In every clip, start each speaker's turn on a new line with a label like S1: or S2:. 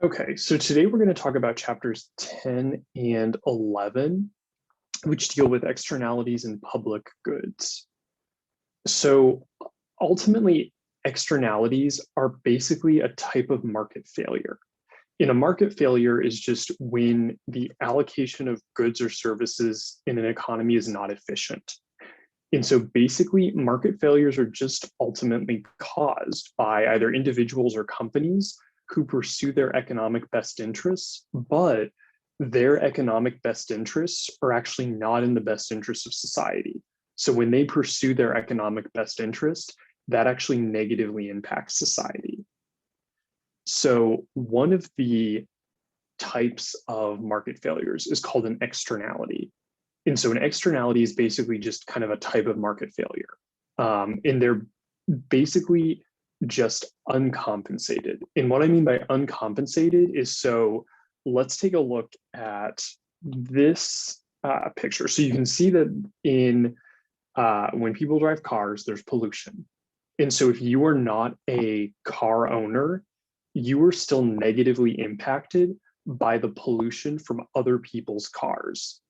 S1: Okay, so today we're going to talk about chapters 10 and 11, which deal with externalities and public goods. So ultimately, externalities are basically a type of market failure. In a market failure is just when the allocation of goods or services in an economy is not efficient. And so basically, market failures are just ultimately caused by either individuals or companies who pursue their economic best interests, but their economic best interests are actually not in the best interests of society. So when they pursue their economic best interest, that actually negatively impacts society. So one of the types of market failures is called an externality. And so an externality is basically just kind of a type of market failure. And they're basically just uncompensated. And what I mean by uncompensated is, so let's take a look at this picture. So you can see that in when people drive cars, there's pollution. And so if you are not a car owner, you are still negatively impacted by the pollution from other people's cars.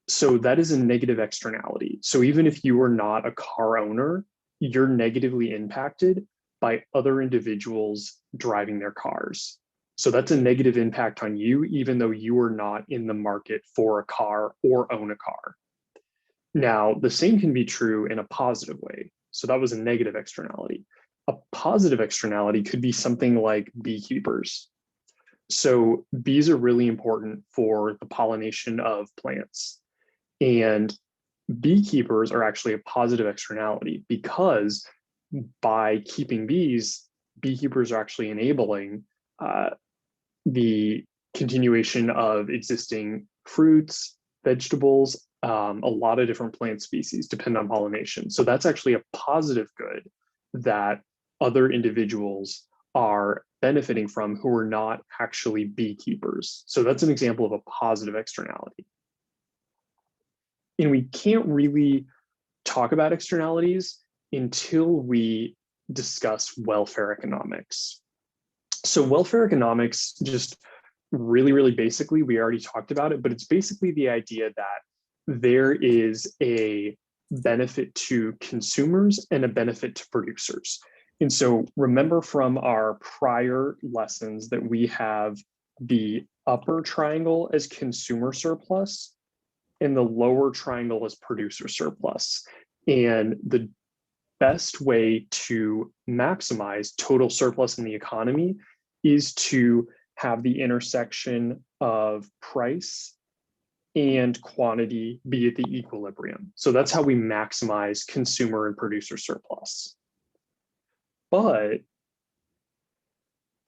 S1: So that is a negative externality. So even if you are not a car owner, you're negatively impacted by other individuals driving their cars. So that's a negative impact on you, even though you are not in the market for a car or own a car. Now, the same can be true in a positive way. So that was a negative externality. A positive externality could be something like beekeepers. So bees are really important for the pollination of plants. And beekeepers are actually a positive externality because by keeping bees, beekeepers are actually enabling the continuation of existing fruits, vegetables, a lot of different plant species depend on pollination. So that's actually a positive good that other individuals are benefiting from who are not actually beekeepers. So that's an example of a positive externality. And we can't really talk about externalities until we discuss welfare economics. So welfare economics, just really basically, we already talked about it, but it's basically the idea that there is a benefit to consumers and a benefit to producers. And so remember from our prior lessons that we have the upper triangle as consumer surplus and the lower triangle as producer surplus. And the best way to maximize total surplus in the economy is to have the intersection of price and quantity be at the equilibrium. So that's how we maximize consumer and producer surplus. But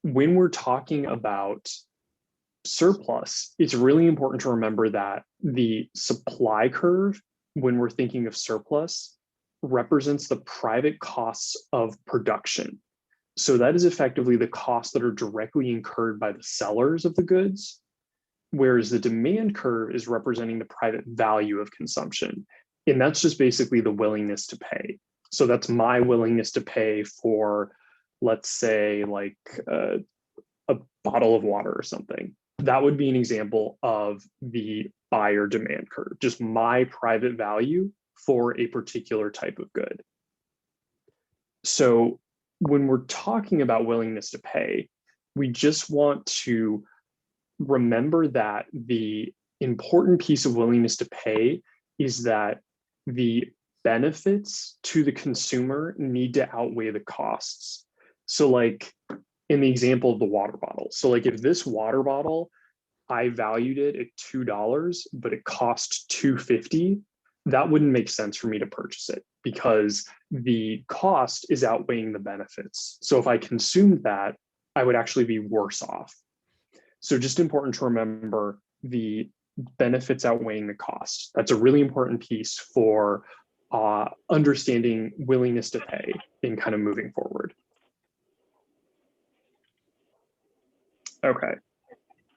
S1: when we're talking about surplus, it's really important to remember that the supply curve, when we're thinking of surplus, represents the private costs of production. So that is effectively the costs that are directly incurred by the sellers of the goods, whereas the demand curve is representing the private value of consumption. And that's just basically the willingness to pay. So that's my willingness to pay for, let's say, like a bottle of water or something. That would be an example of the buyer demand curve, just my private value for a particular type of good. So when we're talking about willingness to pay, we just want to remember that the important piece of willingness to pay is that the benefits to the consumer need to outweigh the costs. So like in the example of the water bottle. So like if this water bottle, I valued it at $2, but it cost $2.50, that wouldn't make sense for me to purchase it because the cost is outweighing the benefits. So if I consumed that, I would actually be worse off. So just important to remember the benefits outweighing the cost. That's a really important piece for understanding willingness to pay and kind of moving forward. Okay.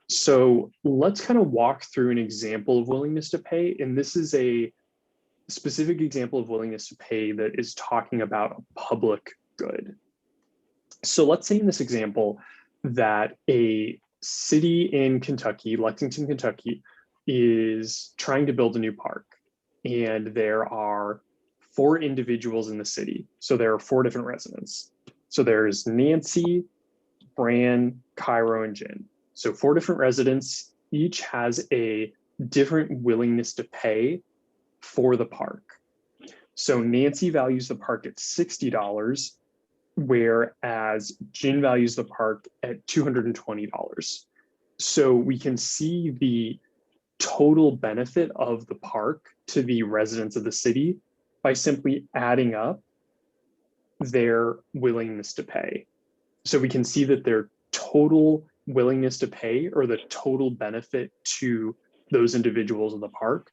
S1: So let's kind of walk through an example of willingness to pay. And this is a specific example of willingness to pay that is talking about a public good. So let's say in this example that a city in Kentucky, Lexington, Kentucky, is trying to build a new park. And there are 4 individuals in the city. So there are 4 different residents. So there's Nancy, Bran, Cairo, and Jen. So 4 different residents, each has a different willingness to pay for the park. So Nancy values the park at $60, whereas Jen values the park at $220. So we can see the total benefit of the park to the residents of the city by simply adding up their willingness to pay. So we can see that their total willingness to pay, or the total benefit to those individuals in the park,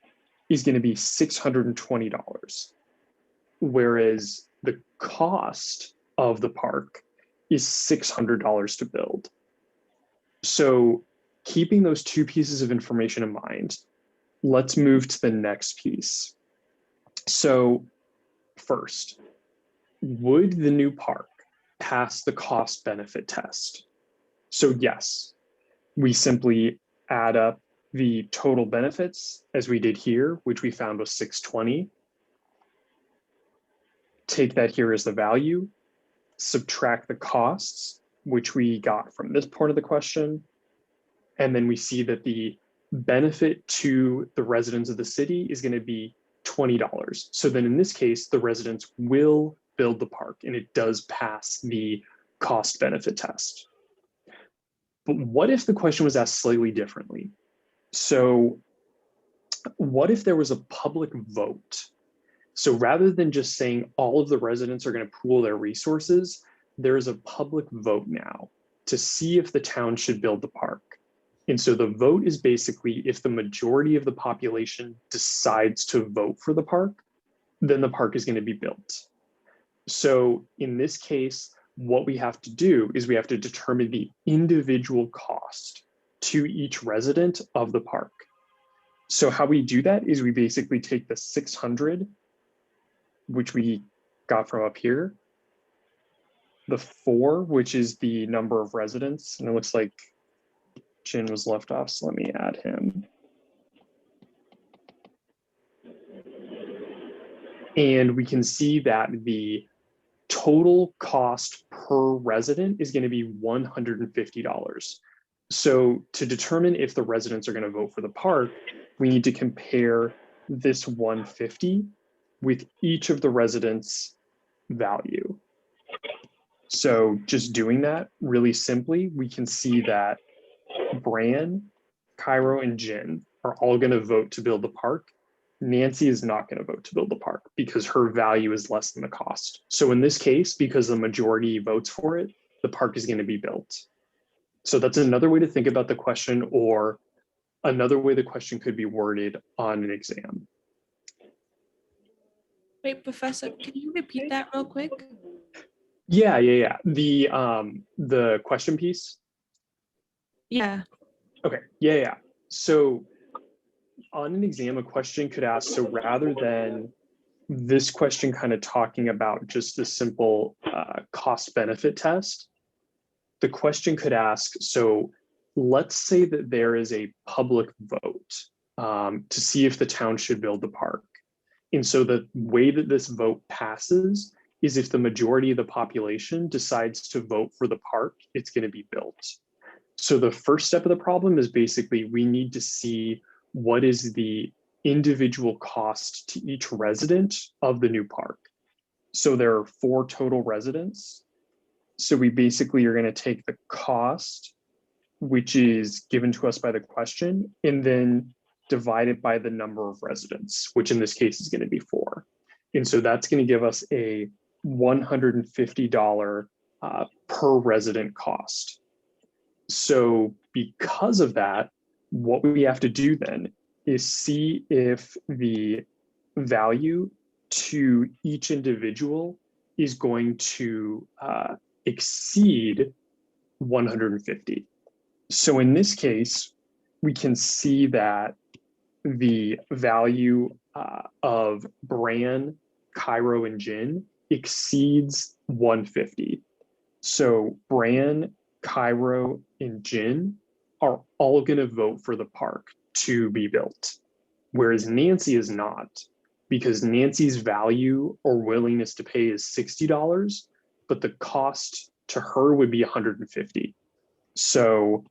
S1: is going to be $620. Whereas the cost of the park is $600 to build. So keeping those 2 pieces of information in mind, let's move to the next piece. So first, would the new park pass the cost benefit test? So yes, we simply add up the total benefits as we did here, which we found was 620. Take that here as the value, subtract the costs, which we got from this part of the question. And then we see that the benefit to the residents of the city is going to be $20. So then in this case, the residents will build the park, and it does pass the cost benefit test. But what if the question was asked slightly differently? So what if there was a public vote? So rather than just saying all of the residents are going to pool their resources, there is a public vote now to see if the town should build the park. And so the vote is basically, if the majority of the population decides to vote for the park, then the park is going to be built. So in this case, what we have to do is we have to determine the individual cost to each resident of the park. So how we do that is we basically take the 600, which we got from up here, the 4, which is the number of residents, and it looks like Jin was left off, so let me add him. And we can see that the total cost per resident is going to be $150. So to determine if the residents are going to vote for the park, we need to compare this 150 with each of the residents' value. So just doing that really simply, we can see that Bran, Cairo, and Jin are all going to vote to build the park. Nancy is not going to vote to build the park because her value is less than the cost. So in this case, because the majority votes for it, the park is going to be built. So that's another way to think about the question, or another way the question could be worded on an exam.
S2: Wait, Professor, can you repeat that real quick?
S1: Yeah. The question piece.
S2: Yeah.
S1: Okay. Yeah. So on an exam, a question could ask, so rather than this question kind of talking about just a simple cost benefit test, the question could ask, so let's say that there is a public vote to see if the town should build the park. And so the way that this vote passes is if the majority of the population decides to vote for the park, it's going to be built. So the first step of the problem is basically we need to see what is the individual cost to each resident of the new park. So there are 4 total residents. So we basically are going to take the cost, which is given to us by the question, and then divide it by the number of residents, which in this case is going to be 4. And so that's going to give us a $150 per resident cost. So because of that, what we have to do then is see if the value to each individual is going to exceed 150. So in this case, we can see that the value of Bran, Cairo, and Jin exceeds 150. So Bran, Cairo, and Jin are all going to vote for the park to be built, whereas Nancy is not, because Nancy's value or willingness to pay is $60, but the cost to her would be $150. So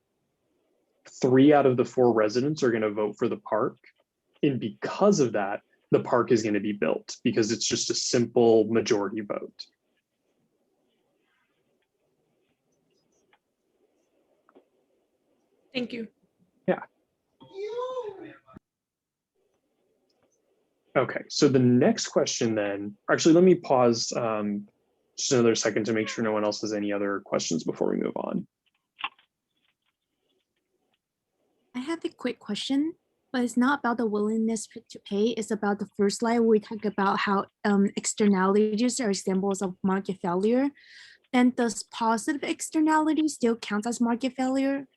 S1: 3 out of the 4 residents are going to vote for the park. And because of that, the park is going to be built because it's just a simple majority vote.
S2: Thank you.
S1: Yeah. Okay, so the next question then, actually, let me pause just another second to make sure no one else has any other questions before we move on.
S3: I have a quick question, but it's not about the willingness to pay. It's about the first slide where we talk about how externalities are examples of market failure. And does positive externality still count as market failure?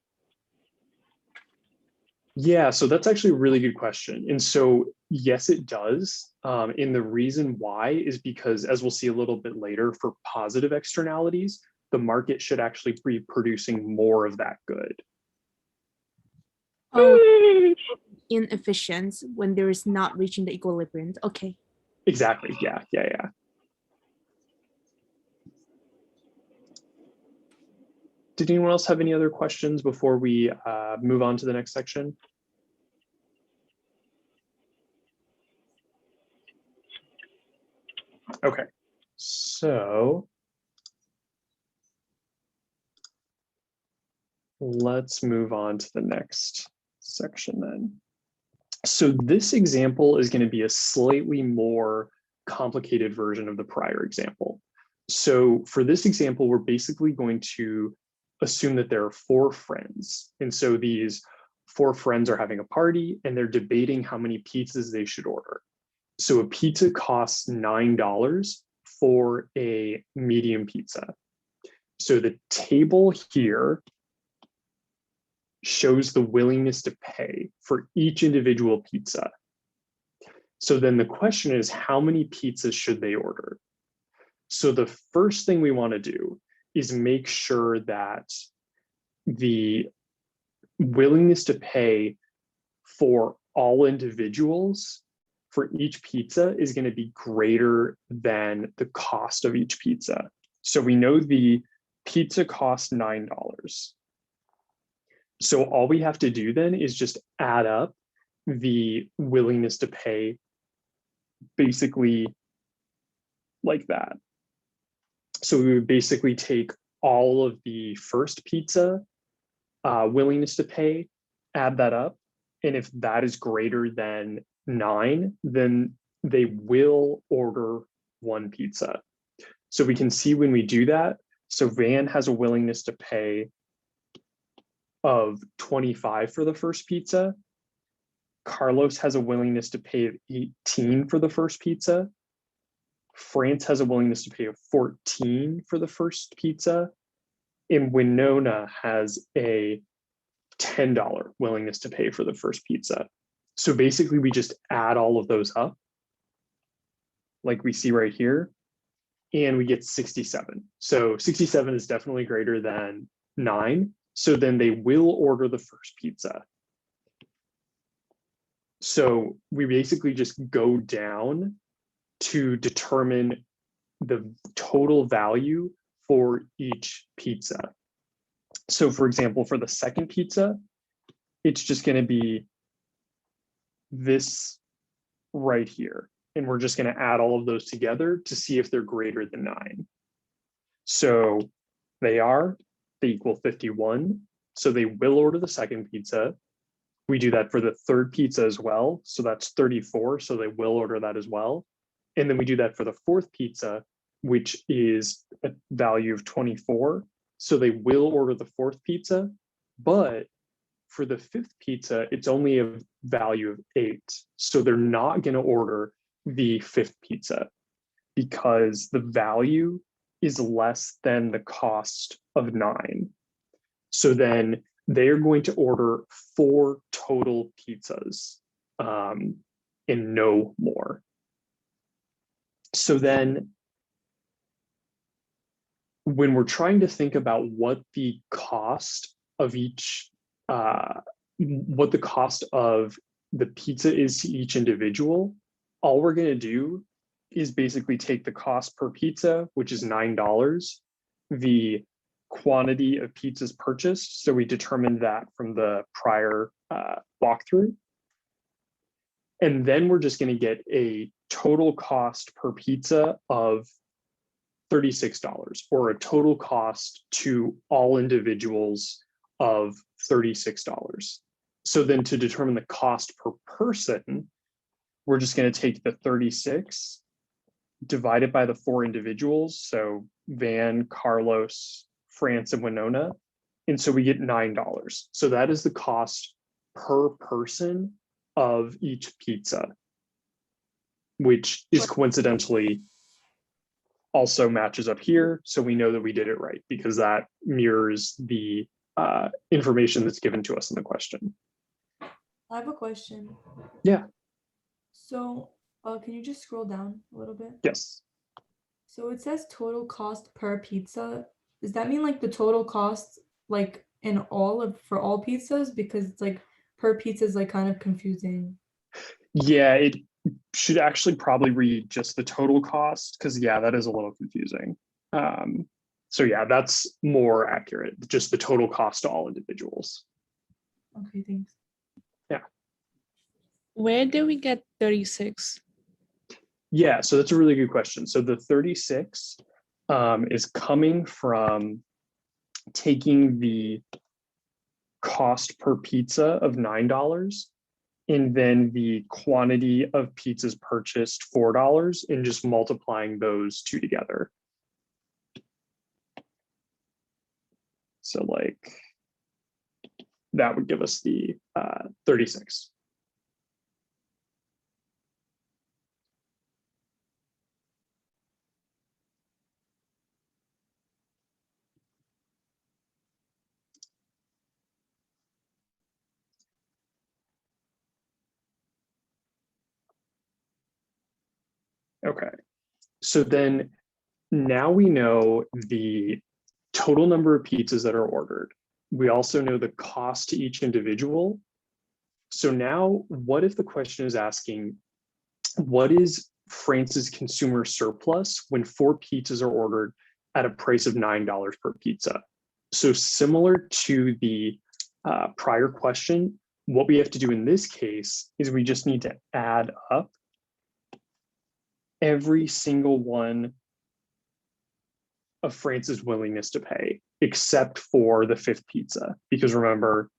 S1: Yeah, so that's actually a really good question. And so, yes, it does. And the reason why is because, as we'll see a little bit later, for positive externalities, the market should actually be producing more of that good.
S3: Oh, inefficient when there is not reaching the equilibrium. Okay.
S1: Exactly. Yeah. Did anyone else have any other questions before we move on to the next section? Okay, so let's move on to the next section then. So this example is going to be a slightly more complicated version of the prior example. So for this example, we're basically going to assume that there are 4 friends. And so these 4 friends are having a party and they're debating how many pizzas they should order. So a pizza costs $9 for a medium pizza. So the table here shows the willingness to pay for each individual pizza. So then the question is, how many pizzas should they order? So the first thing we want to do is make sure that the willingness to pay for all individuals for each pizza is going to be greater than the cost of each pizza. So we know the pizza costs $9. So all we have to do then is just add up the willingness to pay basically like that. So we would basically take all of the first pizza willingness to pay, add that up. And if that is greater than 9, then they will order 1 pizza. So we can see when we do that. So Van has a willingness to pay of 25 for the first pizza. Carlos has a willingness to pay of 18 for the first pizza. France has a willingness to pay of 14 for the first pizza. And Winona has a $10 willingness to pay for the first pizza. So basically we just add all of those up, like we see right here, and we get 67. So 67 is definitely greater than 9. So then they will order the first pizza. So we basically just go down to determine the total value for each pizza. So for example, for the second pizza, it's just going to be this right here. And we're just going to add all of those together to see if they're greater than 9. So they equal 51. So they will order the second pizza. We do that for the third pizza as well. So that's 34. So they will order that as well. And then we do that for the fourth pizza, which is a value of 24. So they will order the fourth pizza. But for the fifth pizza, it's only a value of 8. So they're not going to order the fifth pizza because the value is less than the cost of 9. So then they're going to order 4 total pizzas and no more. So then when we're trying to think about what the cost of each what the cost of the pizza is to each individual, all we're going to do is basically take the cost per pizza, which is $9, the quantity of pizzas purchased. So we determined that from the prior walkthrough. And then we're just going to get a total cost per pizza of $36, or a total cost to all individuals of $36. So then to determine the cost per person, we're just going to take the 36 divided by the 4 individuals. So Van, Carlos, France, and Winona. And so we get $9. So that is the cost per person of each pizza, which is coincidentally also matches up here. So we know that we did it right because that mirrors the information that's given to us in the question.
S4: I have a question.
S1: Yeah.
S4: So can you just scroll down a little bit?
S1: Yes.
S4: So it says total cost per pizza. Does that mean like the total cost like in all of for all pizzas? Because it's like per pizza is like kind of confusing.
S1: Yeah, it should actually probably read just the total cost, because yeah, that is a little confusing. So yeah, that's more accurate, just the total cost to all individuals.
S4: Okay, thanks.
S2: Where did we get 36?
S1: Yeah, so that's a really good question. So the 36 is coming from taking the cost per pizza of $9 and then the quantity of pizzas purchased $4 and just multiplying those two together. So like that would give us the 36. Okay, so then now we know the total number of pizzas that are ordered. We also know the cost to each individual. So now what if the question is asking, what is France's consumer surplus when 4 pizzas are ordered at a price of $9 per pizza? So similar to the prior question, what we have to do in this case is we just need to add up every single one of France's willingness to pay, except for the 5th pizza, because remember,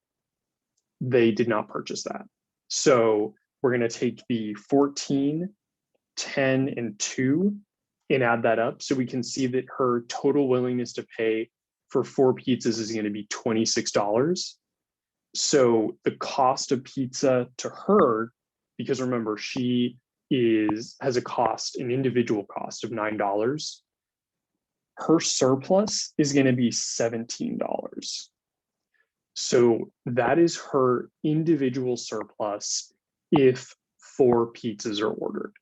S1: they did not purchase that. So we're going to take the 14, 10, and 2 and add that up. So we can see that her total willingness to pay for 4 pizzas is going to be $26. So the cost of pizza to her, because remember, she has a cost, an individual cost of $9. Her surplus is going to be $17. So that is her individual surplus if 4 pizzas are ordered.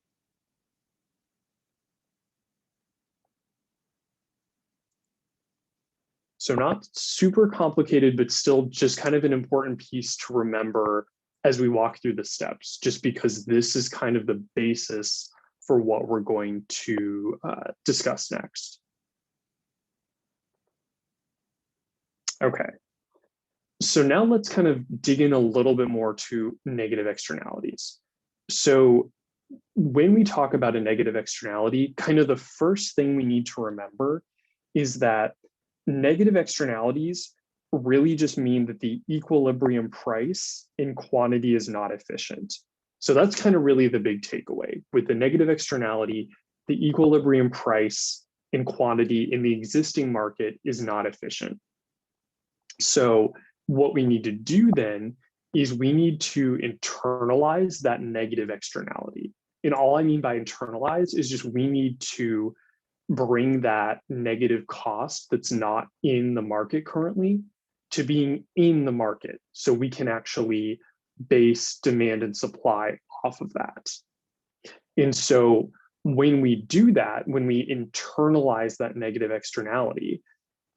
S1: So not super complicated, but still just kind of an important piece to remember as we walk through the steps, just because this is kind of the basis for what we're going to discuss next. Okay, so now let's kind of dig in a little bit more to negative externalities. So when we talk about a negative externality, kind of the first thing we need to remember is that negative externalities really just mean that the equilibrium price in quantity is not efficient. So that's kind of really the big takeaway. With the negative externality, the equilibrium price in quantity in the existing market is not efficient. So what we need to do then is we need to internalize that negative externality. And all I mean by internalize is just we need to bring that negative cost that's not in the market currently to being in the market, so we can actually base demand and supply off of that. And so when we do that, when we internalize that negative externality,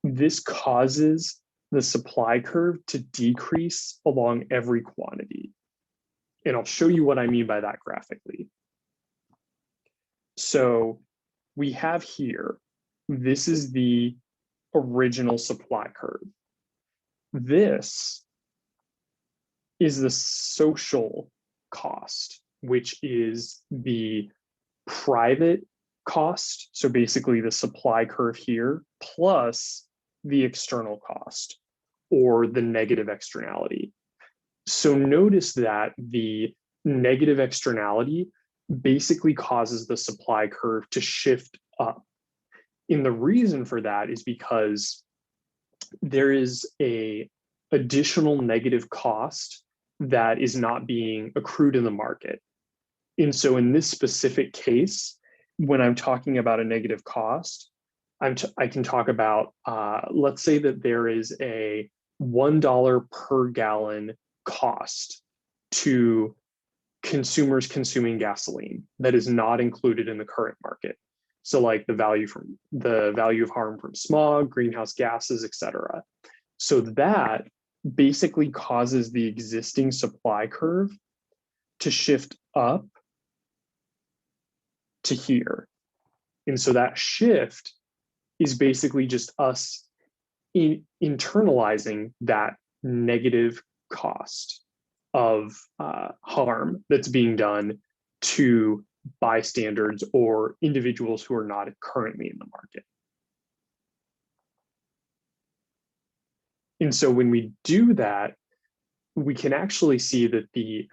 S1: this causes the supply curve to decrease along every quantity. And I'll show you what I mean by that graphically. So we have here, this is the original supply curve. This is the social cost, which is the private cost. So basically the supply curve here plus the external cost or the negative externality. So notice that the negative externality basically causes the supply curve to shift up. And the reason for that is because there is a additional negative cost that is not being accrued in the market. And so in this specific case, when I'm talking about a negative cost, I can talk about, let's say that there is a $1 per gallon cost to consumers consuming gasoline that is not included in the current market. So like the value of harm from smog, greenhouse gases, et cetera. So that basically causes the existing supply curve to shift up to here. And so that shift is basically just us internalizing that negative cost of harm that's being done to bystanders or individuals who are not currently in the market. And so when we do that, we can actually see that the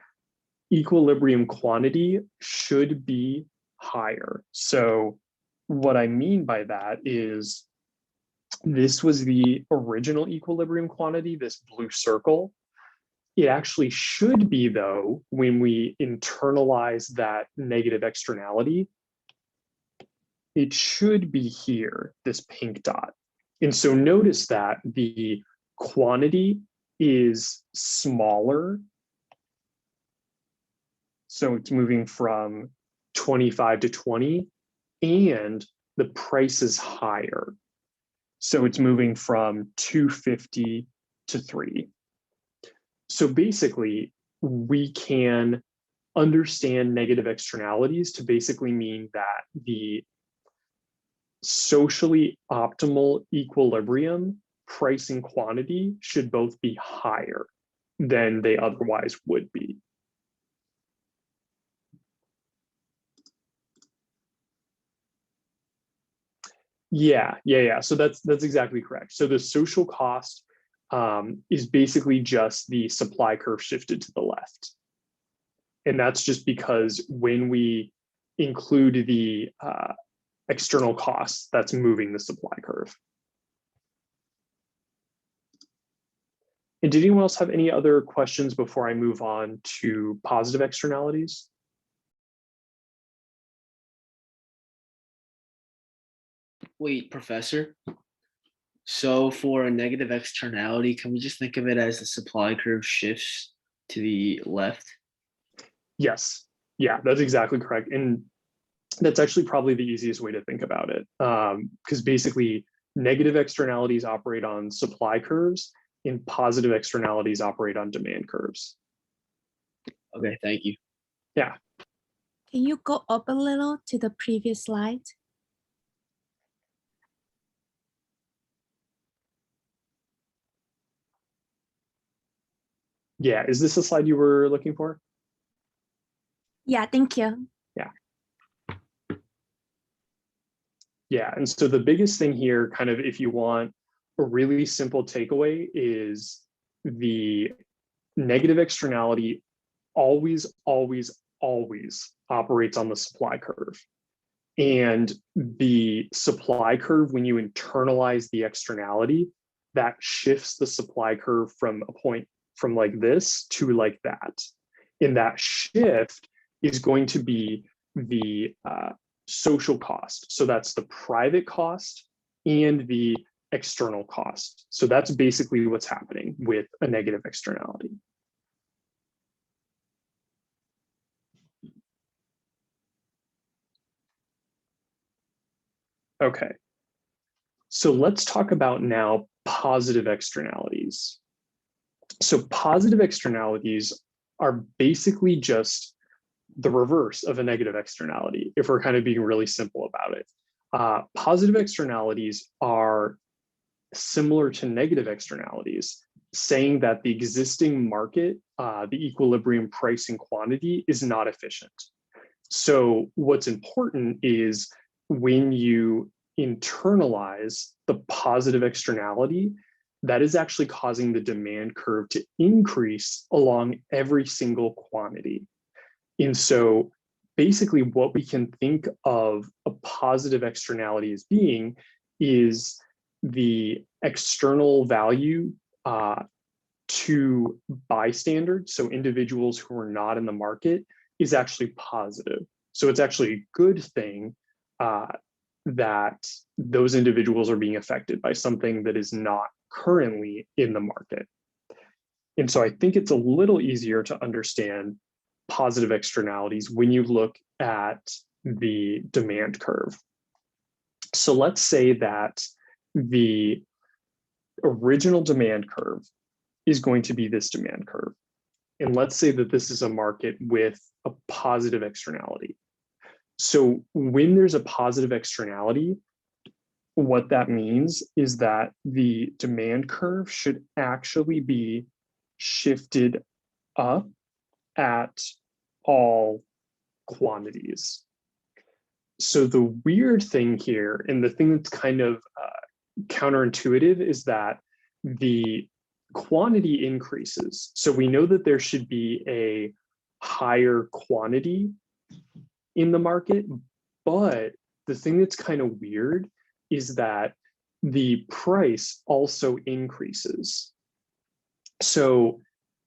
S1: equilibrium quantity should be higher. So what I mean by that is this was the original equilibrium quantity, this blue circle. It actually should be, though, when we internalize that negative externality, it should be here, this pink dot. And so notice that the quantity is smaller. So it's moving from 25 to 20, and the price is higher. So it's moving from 250 to 3. So basically, we can understand negative externalities to basically mean that the socially optimal equilibrium price and quantity should both be higher than they otherwise would be. Yeah. So that's exactly correct. So the social cost is basically just the supply curve shifted to the left. And that's just because when we include the external costs, that's moving the supply curve. And did anyone else have any other questions before I move on to positive externalities?
S5: Wait, Professor. So for a negative externality, can we just think of it as the supply curve shifts to the left?
S1: Yes. Yeah, that's exactly correct. And that's actually probably the easiest way to think about it. Because basically negative externalities operate on supply curves and positive externalities operate on demand curves.
S5: Okay, thank you.
S1: Yeah.
S3: Can you go up a little to the previous slide?
S1: Yeah, is this the slide you were looking for?
S3: Yeah, thank you.
S1: Yeah, and so the biggest thing here, kind of if you want a really simple takeaway, is the negative externality always operates on the supply curve. And the supply curve, when you internalize the externality, that shifts the supply curve from a point from like this to like that. And that shift is going to be the social cost. So that's the private cost and the external cost. So that's basically what's happening with a negative externality. Okay. So let's talk about now positive externalities. So positive externalities are basically just the reverse of a negative externality, if we're kind of being really simple about it. Positive externalities are similar to negative externalities, saying that the existing market, the equilibrium price and quantity, is not efficient. So what's important is when you internalize the positive externality, that is actually causing the demand curve to increase along every single quantity. And so basically what we can think of a positive externality as being is the external value to bystanders, so individuals who are not in the market, is actually positive. So it's actually a good thing that those individuals are being affected by something that is not currently in the market. And so I think it's a little easier to understand positive externalities when you look at the demand curve. So let's say that the original demand curve is going to be this demand curve. And let's say that this is a market with a positive externality. So when there's a positive externality, what that means is that the demand curve should actually be shifted up at all quantities. So the weird thing here, and the thing that's kind of counterintuitive, is that the quantity increases. So we know that there should be a higher quantity in the market, but the thing that's kind of weird is that the price also increases. So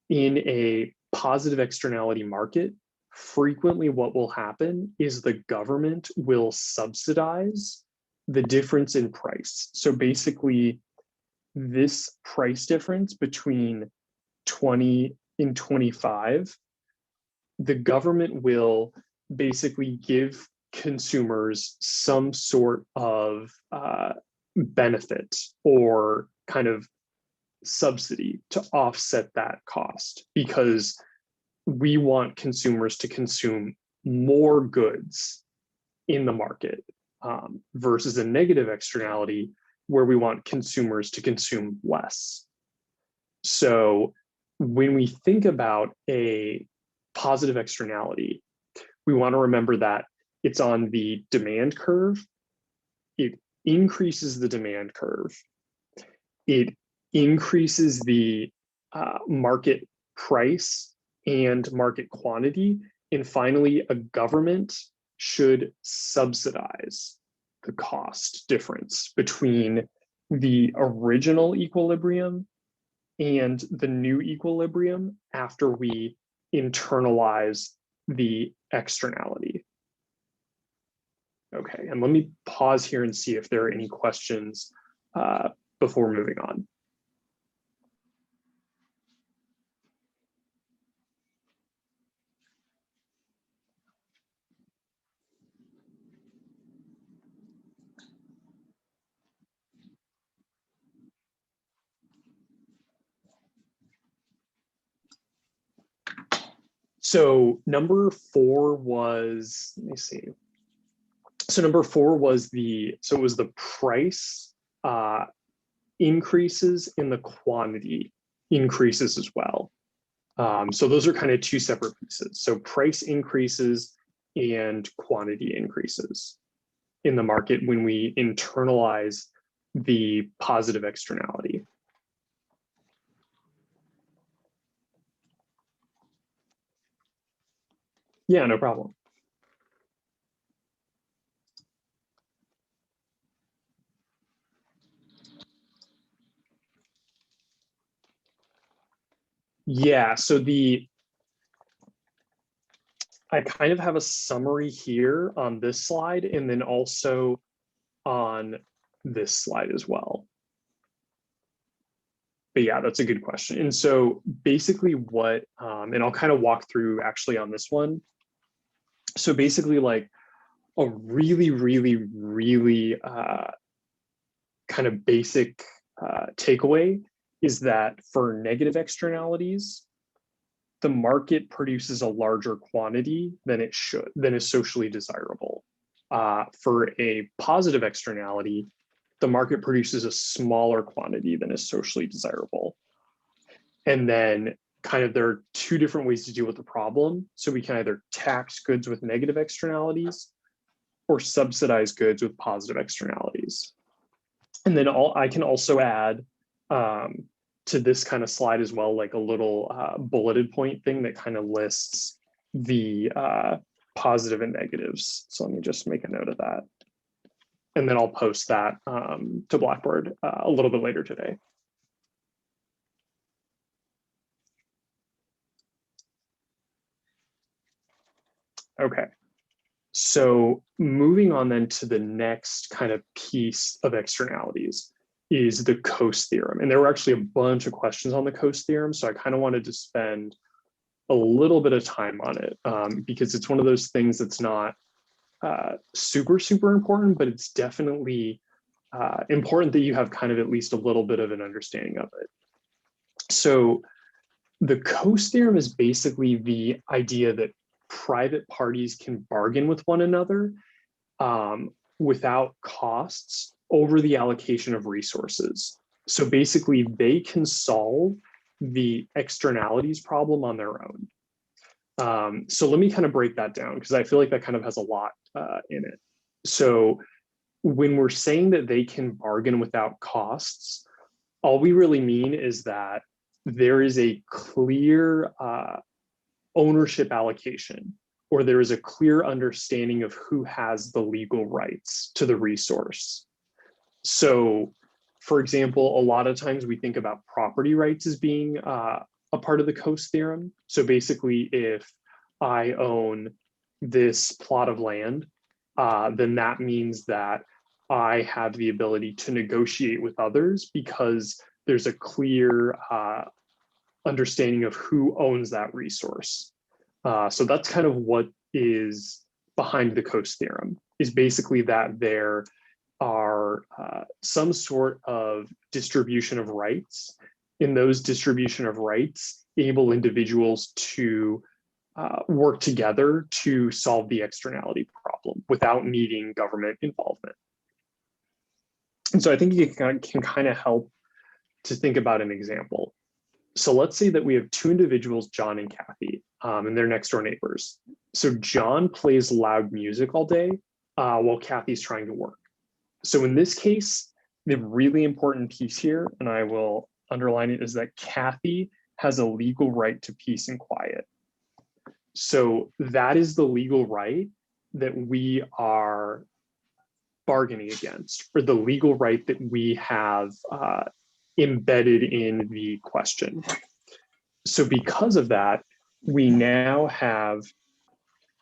S1: in a positive externality market, frequently what will happen is the government will subsidize the difference in price. So basically, this price difference between 20 and 25, the government will basically give consumers some sort of benefit or kind of subsidy to offset that cost, because we want consumers to consume more goods in the market versus a negative externality where we want consumers to consume less. So when we think about a positive externality, we want to remember that it's on the demand curve. It increases the demand curve. It increases the market price and market quantity. And finally, a government should subsidize the cost difference between the original equilibrium and the new equilibrium after we internalize the externality. Okay, and let me pause here and see if there are any questions before moving on. So number 4 was, let me see. So number 4 was it was the price increases and the quantity increases as well. So those are kind of two separate pieces. So price increases and quantity increases in the market when we internalize the positive externality. Yeah, no problem. Yeah, so I kind of have a summary here on this slide and then also on this slide as well. But yeah, that's a good question. And so basically what, and I'll kind of walk through actually on this one. So basically like a really kind of basic takeaway is that for negative externalities, the market produces a larger quantity than it should, than is socially desirable. For a positive externality, the market produces a smaller quantity than is socially desirable. And then kind of there are two different ways to deal with the problem. So we can either tax goods with negative externalities or subsidize goods with positive externalities. And then I can also add to this kind of slide as well, like a little bulleted point thing that kind of lists the positive and negatives. So let me just make a note of that. And then I'll post that to Blackboard a little bit later today. Okay, so moving on then to the next kind of piece of externalities is the Coase theorem. And there were actually a bunch of questions on the Coase theorem, so I kind of wanted to spend a little bit of time on it because it's one of those things that's not super important, but it's definitely important that you have kind of at least a little bit of an understanding of it. So the Coase theorem is basically the idea that private parties can bargain with one another without costs over the allocation of resources. So basically they can solve the externalities problem on their own. So let me kind of break that down because I feel like that kind of has a lot in it. So when we're saying that they can bargain without costs, all we really mean is that there is a clear ownership allocation, or there is a clear understanding of who has the legal rights to the resource. So, for example, a lot of times we think about property rights as being a part of the Coase theorem. So basically, if I own this plot of land, then that means that I have the ability to negotiate with others because there's a clear understanding of who owns that resource. So that's kind of what is behind the Coase theorem, is basically that there are some sort of distribution of rights. In those distribution of rights, able individuals to work together to solve the externality problem without needing government involvement. And so I think it can kind of help to think about an example. So let's say that we have two individuals, John and Kathy, and they're next door neighbors. So John plays loud music all day while Kathy's trying to work. So in this case, the really important piece here, and I will underline it, is that Kathy has a legal right to peace and quiet. So that is the legal right that we are bargaining against, or the legal right that we have embedded in the question. So because of that, we now have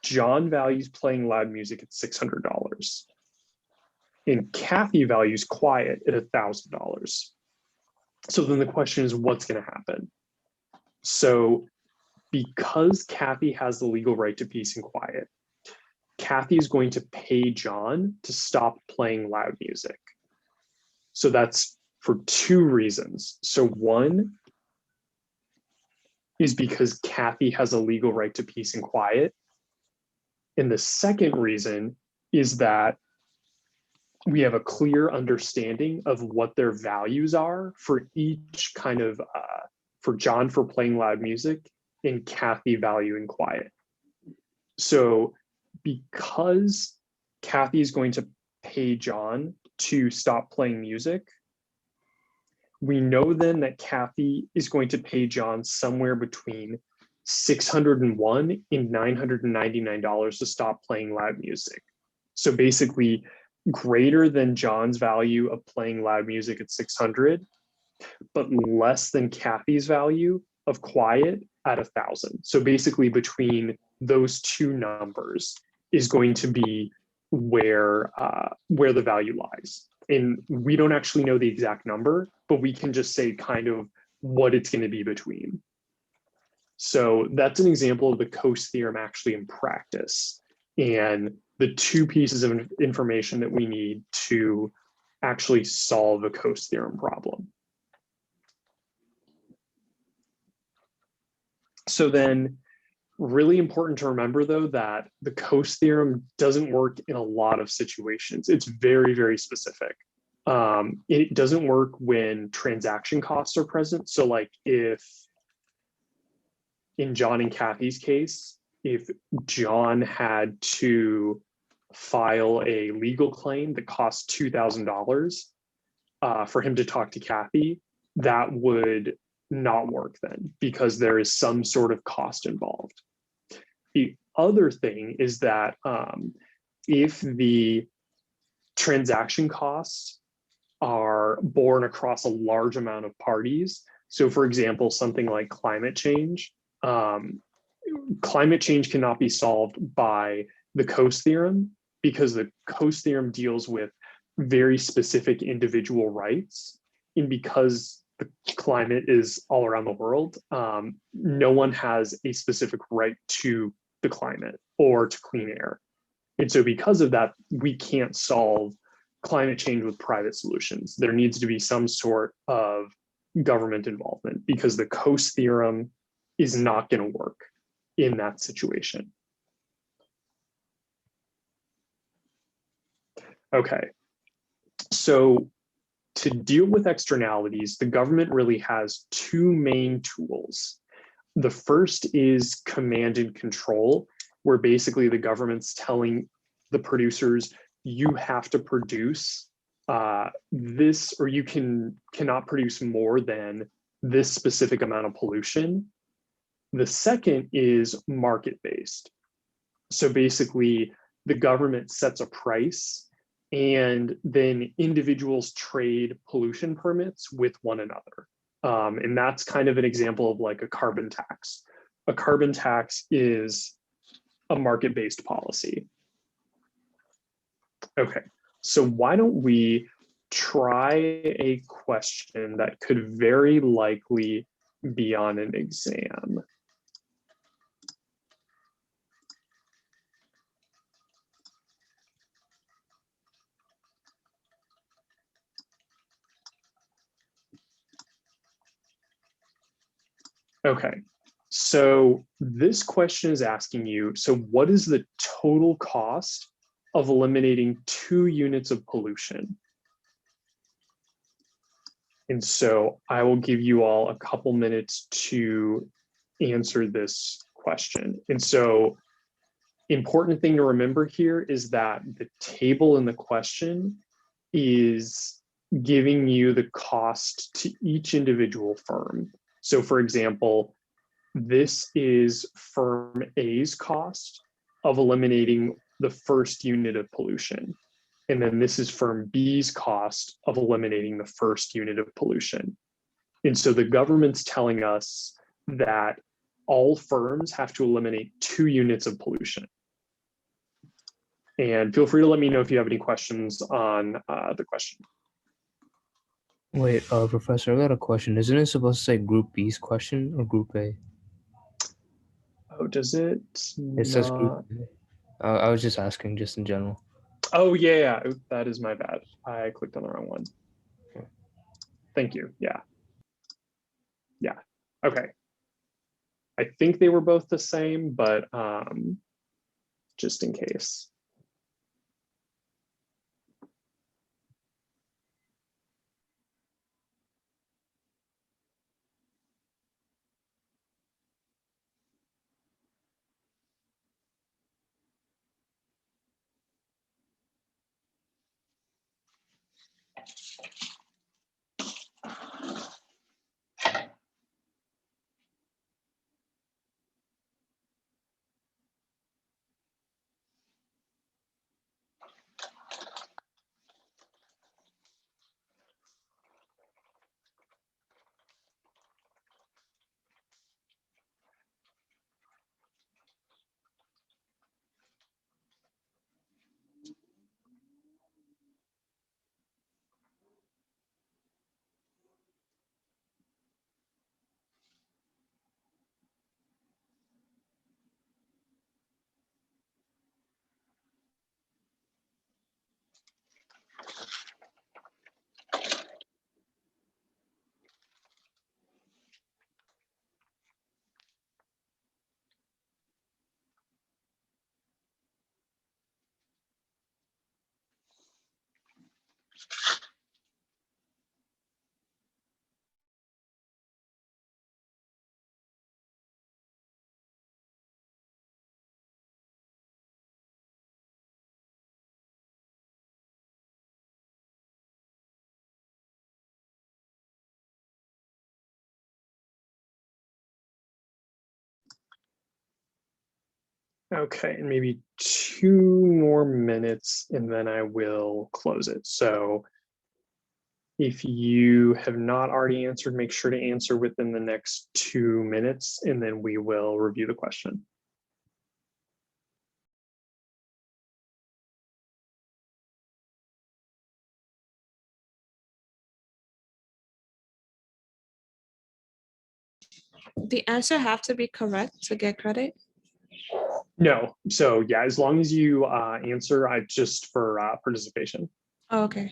S1: John values playing loud music at $600 and Kathy values quiet at $1,000. So then the question is, what's going to happen? So because Kathy has the legal right to peace and quiet, Kathy is going to pay John to stop playing loud music. So that's for two reasons. So one is because Kathy has a legal right to peace and quiet. And the second reason is that we have a clear understanding of what their values are for each kind of, for John for playing loud music and Kathy valuing quiet. So because Kathy is going to pay John to stop playing music, we know then that Kathy is going to pay John somewhere between $601 and $999 to stop playing loud music. So basically greater than John's value of playing loud music at 600, but less than Kathy's value of quiet at 1,000. So basically between those two numbers is going to be where the value lies. And we don't actually know the exact number, but we can just say kind of what it's going to be between. So that's an example of the Coase theorem actually in practice, and the two pieces of information that we need to actually solve a Coase theorem problem. So then, really important to remember though, that the Coase theorem doesn't work in a lot of situations. It's very, very specific. It doesn't work when transaction costs are present. So like if in John and Kathy's case, if John had to file a legal claim that cost $2,000 for him to talk to Kathy, that would not work then because there is some sort of cost involved. The other thing is that if the transaction costs are borne across a large amount of parties, so for example, something like climate change cannot be solved by the Coase theorem because the Coase theorem deals with very specific individual rights. And because the climate is all around the world, no one has a specific right to the climate or to clean air. And so because of that, we can't solve climate change with private solutions. There needs to be some sort of government involvement because the Coase theorem is not going to work in that situation. Okay, so to deal with externalities, the government really has two main tools. The first is command and control, where basically the government's telling the producers, you have to produce this, or you cannot produce more than this specific amount of pollution. The second is market-based. So basically, the government sets a price and then individuals trade pollution permits with one another. And that's kind of an example of like a carbon tax. A carbon tax is a market-based policy. Okay, so why don't we try a question that could very likely be on an exam. Okay, so this question is asking you, so what is the total cost of eliminating 2 units of pollution? And so I will give you all a couple minutes to answer this question. And so important thing to remember here is that the table in the question is giving you the cost to each individual firm. So for example, this is firm A's cost of eliminating the first unit of pollution. And then this is firm B's cost of eliminating the first unit of pollution. And so the government's telling us that all firms have to eliminate 2 units of pollution. And feel free to let me know if you have any questions on the question.
S6: Wait, Professor, I got a question. Isn't it supposed to say Group B's question or Group A?
S1: Oh, does it?
S6: It says Group A. I was just asking, just in general.
S1: Oh, yeah, that is my bad. I clicked on the wrong one. Thank you. Yeah. Okay. I think they were both the same, but just in case. Okay, and maybe 2 more minutes and then I will close it. So if you have not already answered, make sure to answer within the next 2 minutes and then we will review the question.
S2: The answer have to be correct to get credit?
S1: No, so yeah, as long as you answer, I just for participation.
S2: Oh, okay.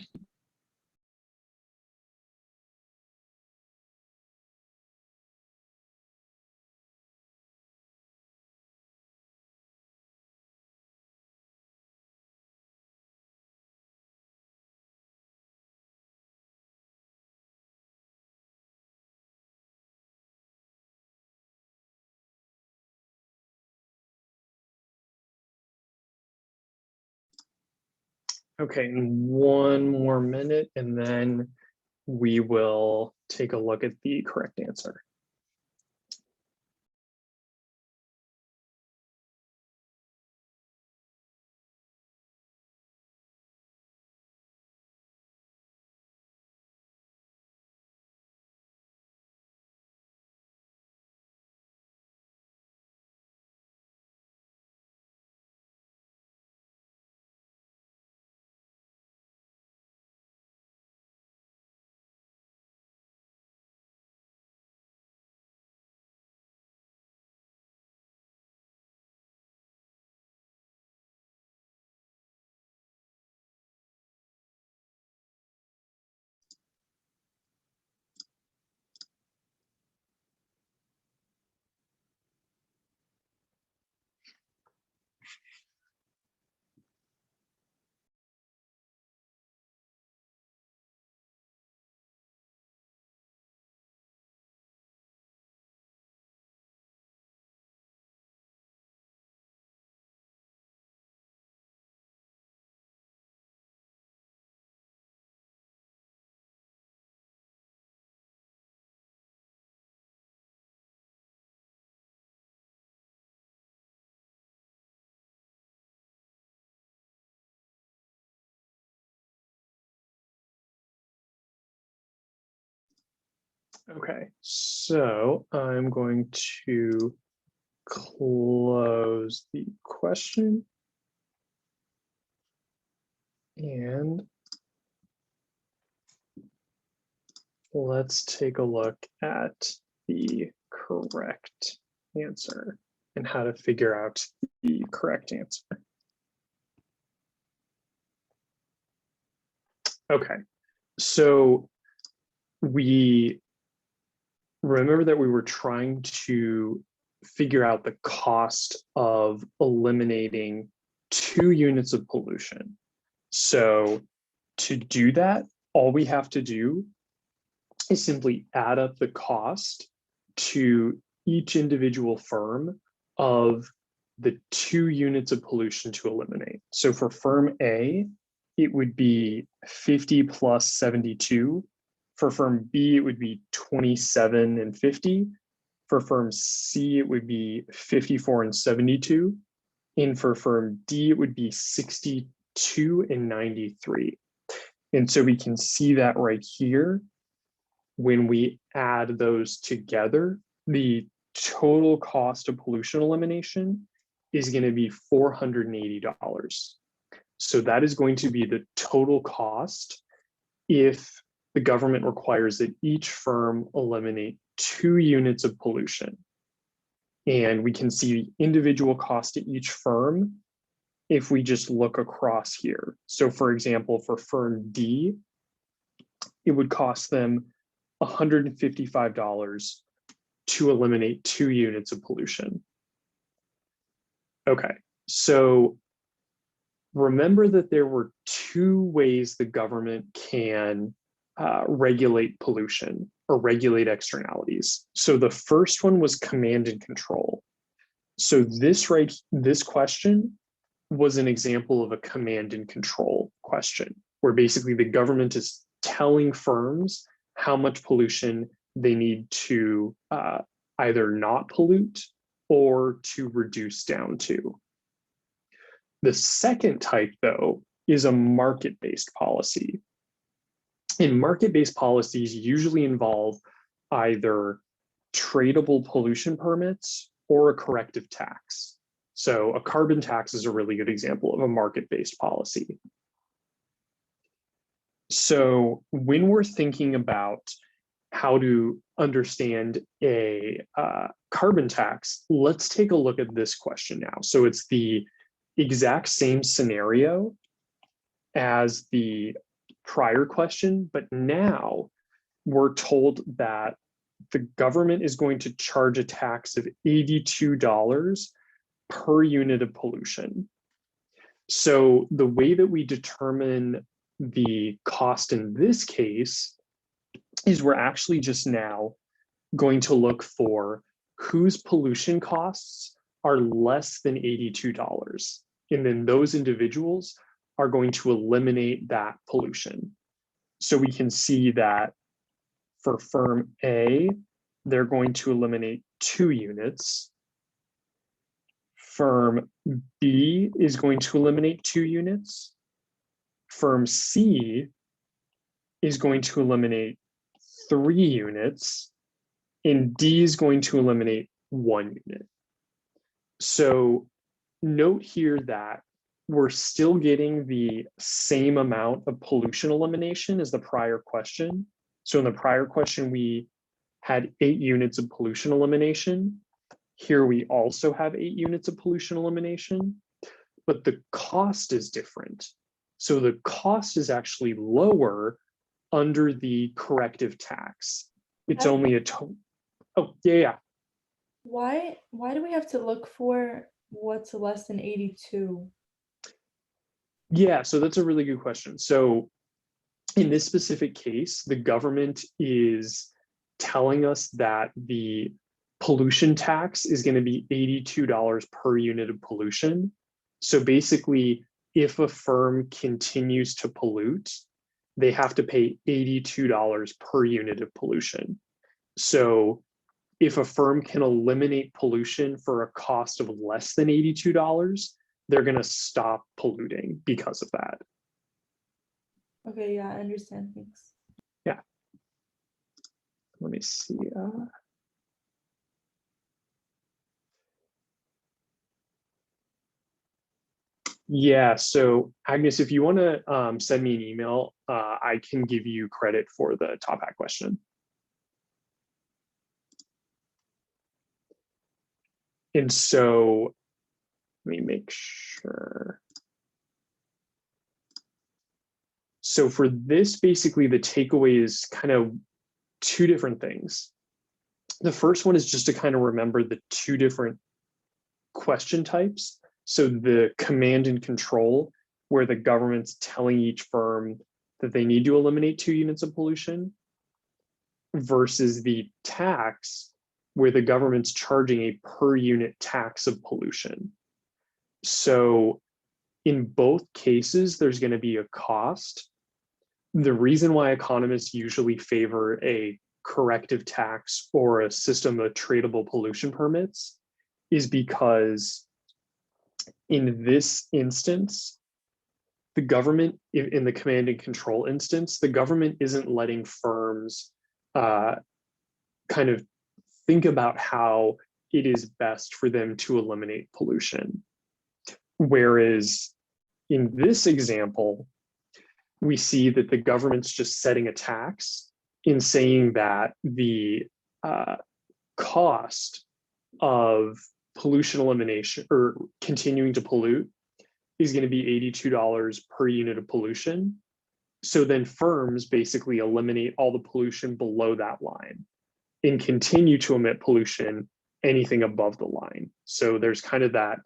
S1: Okay, and 1 more minute and then we will take a look at the correct answer. Okay, so I'm going to close the question. And let's take a look at the correct answer and how to figure out the correct answer. Okay, so we remember that we were trying to figure out the cost of eliminating 2 units of pollution. So to do that, all we have to do is simply add up the cost to each individual firm of the 2 units of pollution to eliminate. So for firm A, it would be 50 plus 72. For firm B, it would be 27 and 50. For firm C, it would be 54 and 72. And for firm D, it would be 62 and 93. And so we can see that right here. When we add those together, the total cost of pollution elimination is going to be $480. So that is going to be the total cost if the government requires that each firm eliminate 2 units of pollution. And we can see the individual cost to each firm if we just look across here. So for example, for firm D, it would cost them $155 to eliminate 2 units of pollution. Okay, so remember that there were 2 ways the government can regulate pollution or regulate externalities. So the first one was command and control. So this question was an example of a command and control question, where basically the government is telling firms how much pollution they need to either not pollute or to reduce down to. The second type, though, is a market-based policy. And market-based policies usually involve either tradable pollution permits or a corrective tax. So a carbon tax is a really good example of a market-based policy. So when we're thinking about how to understand a carbon tax, let's take a look at this question now. So it's the exact same scenario as the prior question, but now we're told that the government is going to charge a tax of $82 per unit of pollution. So the way that we determine the cost in this case is we're actually just now going to look for whose pollution costs are less than $82. And then those individuals are going to eliminate that pollution. So we can see that for firm A, they're going to eliminate 2 units. Firm B is going to eliminate 2 units. Firm C is going to eliminate 3 units, and D is going to eliminate 1 unit. So note here that we're still getting the same amount of pollution elimination as the prior question. So in the prior question, we had 8 units of pollution elimination. Here we also have 8 units of pollution elimination, but the cost is different. So the cost is actually lower under the corrective tax. It's only a total. Oh, yeah.
S4: Why do we have to look for what's less than 82?
S1: Yeah, so that's a really good question. So in this specific case, the government is telling us that the pollution tax is going to be $82 per unit of pollution. So basically, if a firm continues to pollute, they have to pay $82 per unit of pollution. So if a firm can eliminate pollution for a cost of less than $82, they're going to stop polluting because of that.
S4: Okay, yeah, I understand. Thanks.
S1: Yeah. Let me see. Yeah, so Agnes, if you want to send me an email, I can give you credit for the top hat question. And so let me make sure. So for this, basically the takeaway is kind of 2 different things. The first one is just to kind of remember the 2 different question types. So the command and control, where the government's telling each firm that they need to eliminate 2 units of pollution, versus the tax, where the government's charging a per unit tax of pollution. So in both cases, there's going to be a cost. The reason why economists usually favor a corrective tax or a system of tradable pollution permits is because in this instance, the government, in the command and control instance, the government isn't letting firms kind of think about how it is best for them to eliminate pollution. Whereas in this example, we see that the government's just setting a tax in saying that the cost of pollution elimination or continuing to pollute is going to be $82 per unit of pollution. So then firms basically eliminate all the pollution below that line and continue to emit pollution anything above the line. So there's kind of that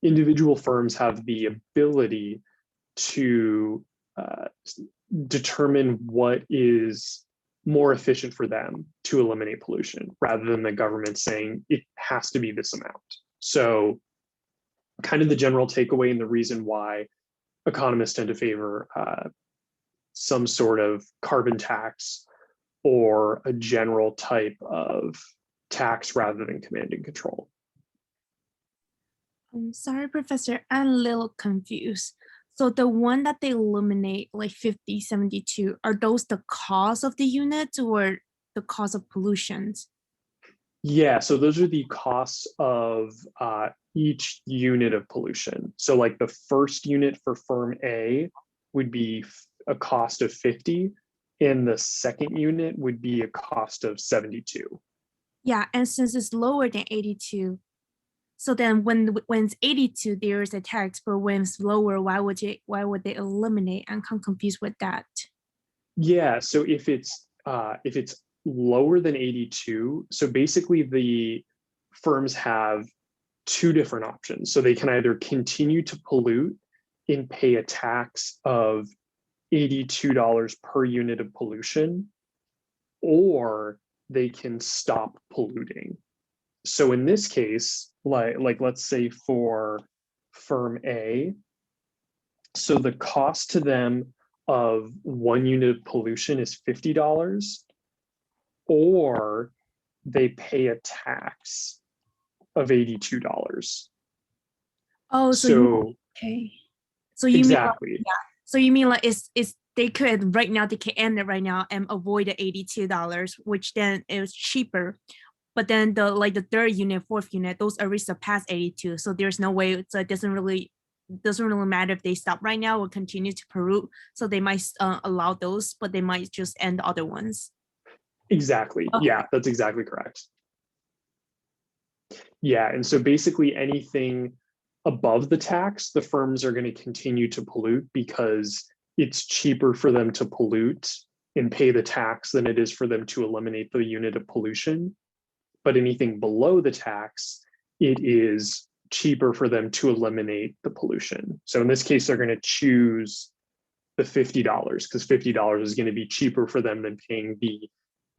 S1: individual firms have the ability to determine what is more efficient for them to eliminate pollution rather than the government saying it has to be this amount. So kind of the general takeaway and the reason why economists tend to favor some sort of carbon tax or a general type of tax rather than command and control.
S3: I'm sorry, Professor, I'm a little confused. So the one that they eliminate, like 50, 72, are those the cost of the units or the cost of pollutions?
S1: Yeah, so those are the costs of each unit of pollution. So like the first unit for firm A would be a cost of 50, and the second unit would be a cost of 72.
S3: Yeah, and since it's lower than 82, so then when it's 82, there is a tax, but when it's lower, why would they eliminate? I'm kind of confused with that.
S1: Yeah, so if it's lower than 82, so basically the firms have two different options. So they can either continue to pollute and pay a tax of $82 per unit of pollution, or they can stop polluting. So in this case, like let's say for firm A, so the cost to them of 1 unit of pollution is $50, or they pay a tax of $82.
S3: Oh, so
S1: So
S3: okay. So you mean like,
S1: exactly,
S3: so you mean like it's they could right now, they can end it right now and avoid the $82, which then is cheaper. But then the third unit, fourth unit, those already surpass 82. So there's no way, so it doesn't really matter if they stop right now or continue to pollute. So they might allow those, but they might just end the other ones.
S1: exactly.
S3: Okay.
S1: Yeah, that's exactly correct. Yeah, and so basically anything above the tax, the firms are going to continue to pollute because it's cheaper for them to pollute and pay the tax than it is for them to eliminate the unit of pollution. But anything below the tax, it is cheaper for them to eliminate the pollution. So in this case, they're going to choose the $50 because $50 is going to be cheaper for them than paying the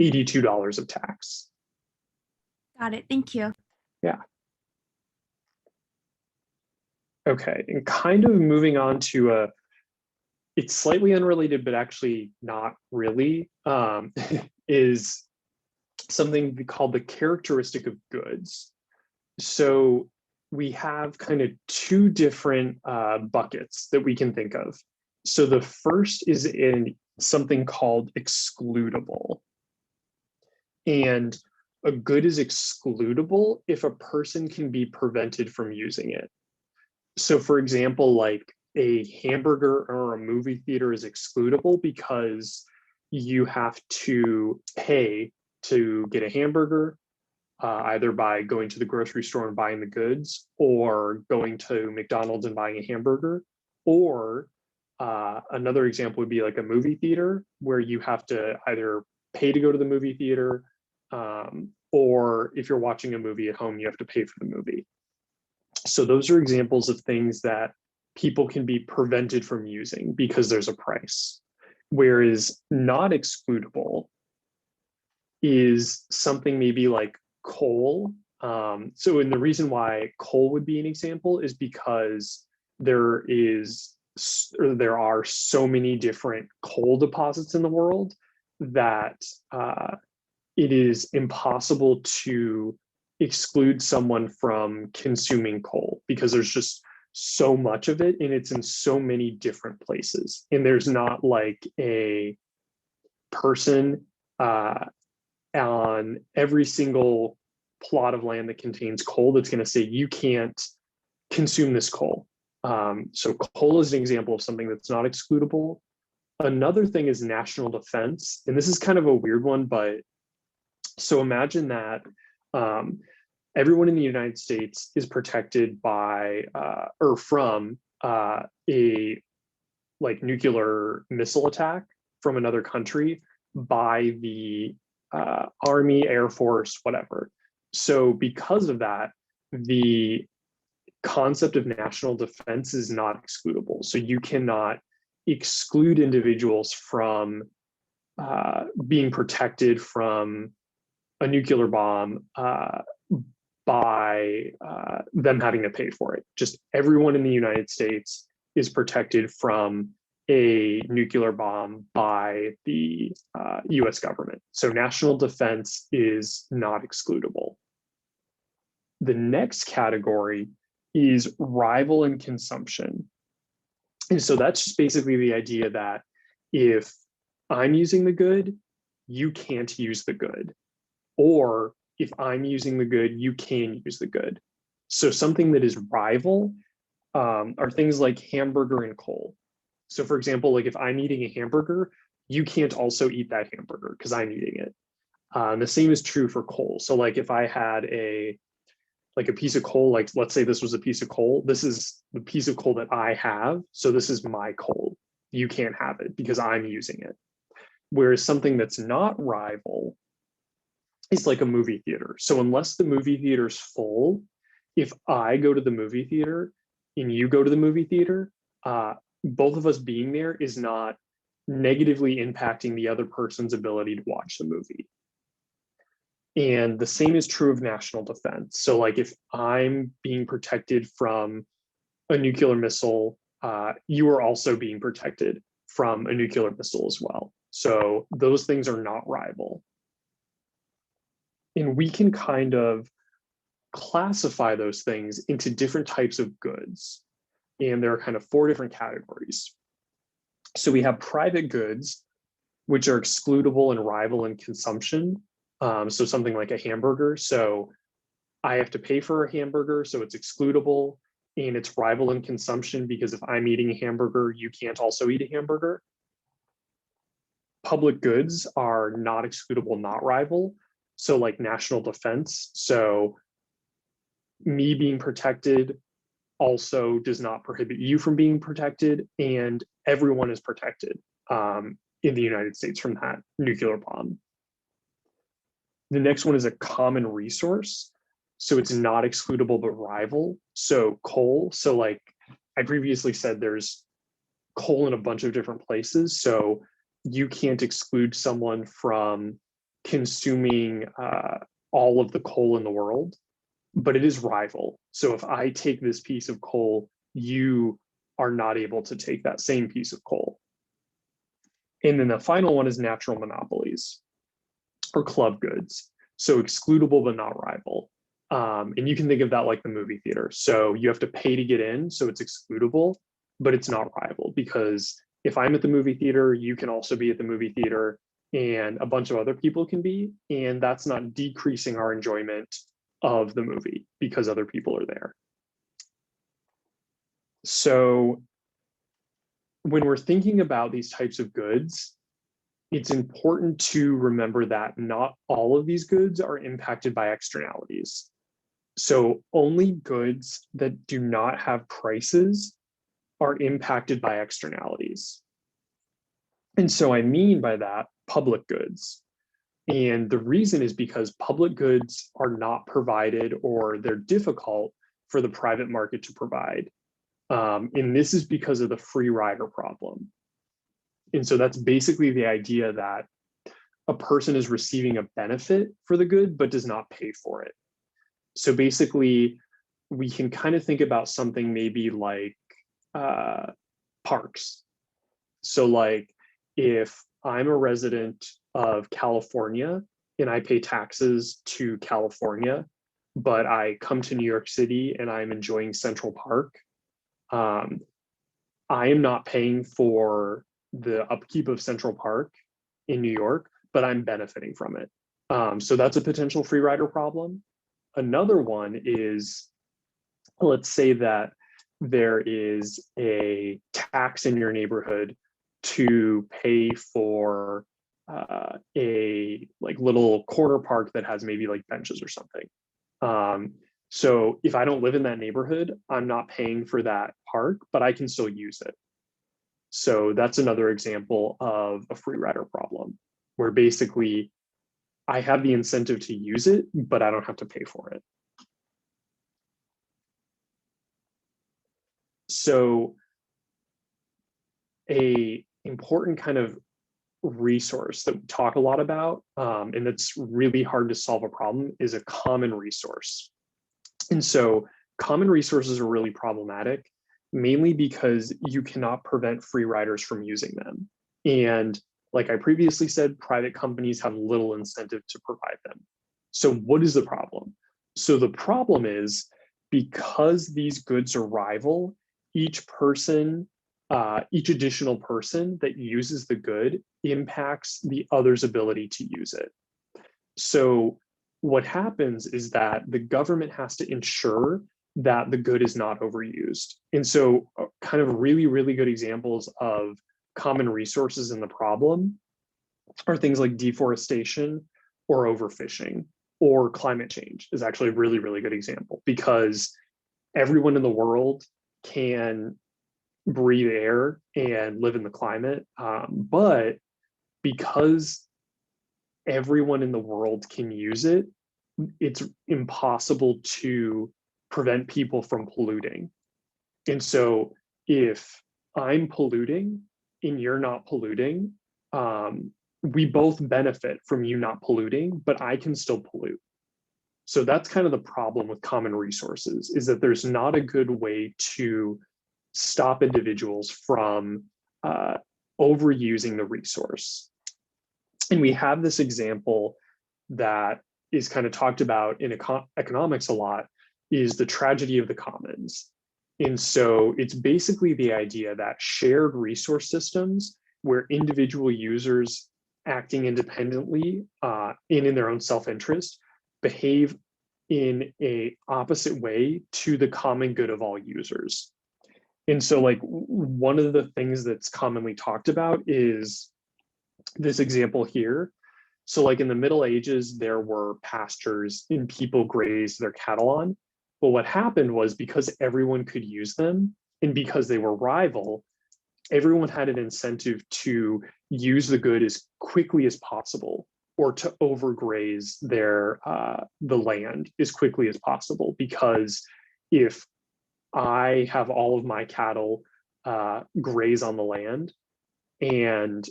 S1: $82 of tax.
S3: Got it. Thank you.
S1: Yeah. Okay, and kind of moving on to it's slightly unrelated, but actually not really, is something called the characteristic of goods. So we have kind of two different buckets that we can think of. So the first is in something called excludable. And a good is excludable if a person can be prevented from using it. So for example, like a hamburger or a movie theater is excludable because you have to pay to get a hamburger, either by going to the grocery store and buying the goods, or going to McDonald's and buying a hamburger. Or another example would be like a movie theater where you have to either pay to go to the movie theater, or if you're watching a movie at home, you have to pay for the movie. So those are examples of things that people can be prevented from using because there's a price. Whereas not excludable is something maybe like coal. And the reason why coal would be an example is because there are so many different coal deposits in the world that it is impossible to exclude someone from consuming coal because there's just so much of it and it's in so many different places. And there's not like a person on every single plot of land that contains coal that's going to say you can't consume this coal. So coal is an example of something that's not excludable. Another thing is national defense. And this is kind of a weird one, but so imagine that everyone in the United States is protected by or from a like nuclear missile attack from another country by the Army, Air Force, whatever. So because of that, the concept of national defense is not excludable. So you cannot exclude individuals from being protected from a nuclear bomb by them having to pay for it. Just everyone in the United States is protected from a nuclear bomb by the US government. So national defense is not excludable. The next category is rival in consumption. And so that's just basically the idea that if I'm using the good, you can't use the good. Or if I'm using the good, you can use the good. So something that is rival are things like hamburger and coal. So for example, like if I'm eating a hamburger, you can't also eat that hamburger because I'm eating it. The same is true for coal. So like if I had a piece of coal, like let's say this was a piece of coal, this is the piece of coal that I have. So this is my coal. You can't have it because I'm using it. Whereas something that's not rival is like a movie theater. So unless the movie theater's full, if I go to the movie theater and you go to the movie theater, both of us being there is not negatively impacting the other person's ability to watch the movie. And the same is true of national defense. So like if I'm being protected from a nuclear missile, you are also being protected from a nuclear missile as well. So those things are not rival. And we can kind of classify those things into different types of goods. And there are kind of 4 different categories. So we have private goods, which are excludable and rival in consumption. So something like a hamburger. So I have to pay for a hamburger, so it's excludable, and it's rival in consumption because if I'm eating a hamburger, you can't also eat a hamburger. Public goods are not excludable, not rival. So like national defense. So me being protected also does not prohibit you from being protected, and everyone is protected in the United States from that nuclear bomb. The next one is a common resource. So it's not excludable, but rival. So coal. So like I previously said, there's coal in a bunch of different places. So you can't exclude someone from consuming all of the coal in the world, but it is rival. So if I take this piece of coal, you are not able to take that same piece of coal. And then the final one is natural monopolies or club goods. So excludable, but not rival. And you can think of that like the movie theater. So you have to pay to get in, so it's excludable, but it's not rival because if I'm at the movie theater, you can also be at the movie theater and a bunch of other people can be, and that's not decreasing our enjoyment of the movie because other people are there. So when we're thinking about these types of goods, it's important to remember that not all of these goods are impacted by externalities. So only goods that do not have prices are impacted by externalities. And so I mean by that public goods. And the reason is because public goods are not provided or they're difficult for the private market to provide. And this is because of the free rider problem. And so that's basically the idea that a person is receiving a benefit for the good, but does not pay for it. So basically, we can kind of think about something maybe like parks. So like if I'm a resident of California and I pay taxes to California, but I come to New York City and I'm enjoying Central Park, I am not paying for the upkeep of Central Park in New York, but I'm benefiting from it. So that's a potential free rider problem. Another one is, let's say that there is a tax in your neighborhood to pay for a like little corner park that has maybe like benches or something. So if I don't live in that neighborhood, I'm not paying for that park, but I can still use it. So that's another example of a free rider problem, where basically I have the incentive to use it, but I don't have to pay for it. So a important kind of resource that we talk a lot about, and that's really hard to solve a problem, is a common resource. And so common resources are really problematic, mainly because you cannot prevent free riders from using them. And like I previously said, private companies have little incentive to provide them. So what is the problem? So the problem is because these goods are rival, each additional person that uses the good impacts the other's ability to use it. So what happens is that the government has to ensure that the good is not overused. And so kind of really, really good examples of common resources in the problem are things like deforestation or overfishing, or climate change is actually a really, really good example, because everyone in the world can breathe air and live in the climate. But because everyone in the world can use it, it's impossible to prevent people from polluting. And so if I'm polluting and you're not polluting, we both benefit from you not polluting, but I can still pollute. So that's kind of the problem with common resources, is that there's not a good way to stop individuals from overusing the resource. And we have this example that is kind of talked about in economics a lot, is the tragedy of the commons. And so it's basically the idea that shared resource systems where individual users acting independently and in their own self-interest behave in a opposite way to the common good of all users. And so like one of the things that's commonly talked about is this example here. So like in the Middle Ages, there were pastures and people grazed their cattle on. But what happened was, because everyone could use them and because they were rival, everyone had an incentive to use the good as quickly as possible, or to overgraze the land as quickly as possible. Because if I have all of my cattle graze on the land and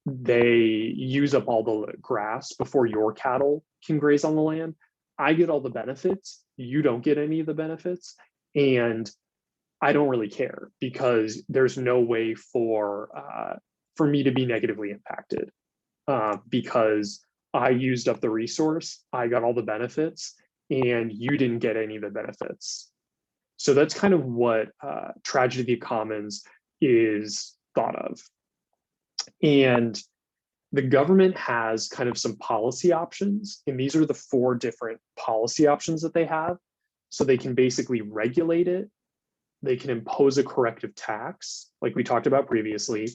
S1: they use up all the grass before your cattle can graze on the land, I get all the benefits, you don't get any of the benefits, and I don't really care, because there's no way for me to be negatively impacted, because I used up the resource, I got all the benefits, and you didn't get any of the benefits. So that's kind of what tragedy of the commons is thought of. And the government has kind of some policy options, and these are the 4 different policy options that they have. So they can basically regulate it, they can impose a corrective tax, like we talked about previously.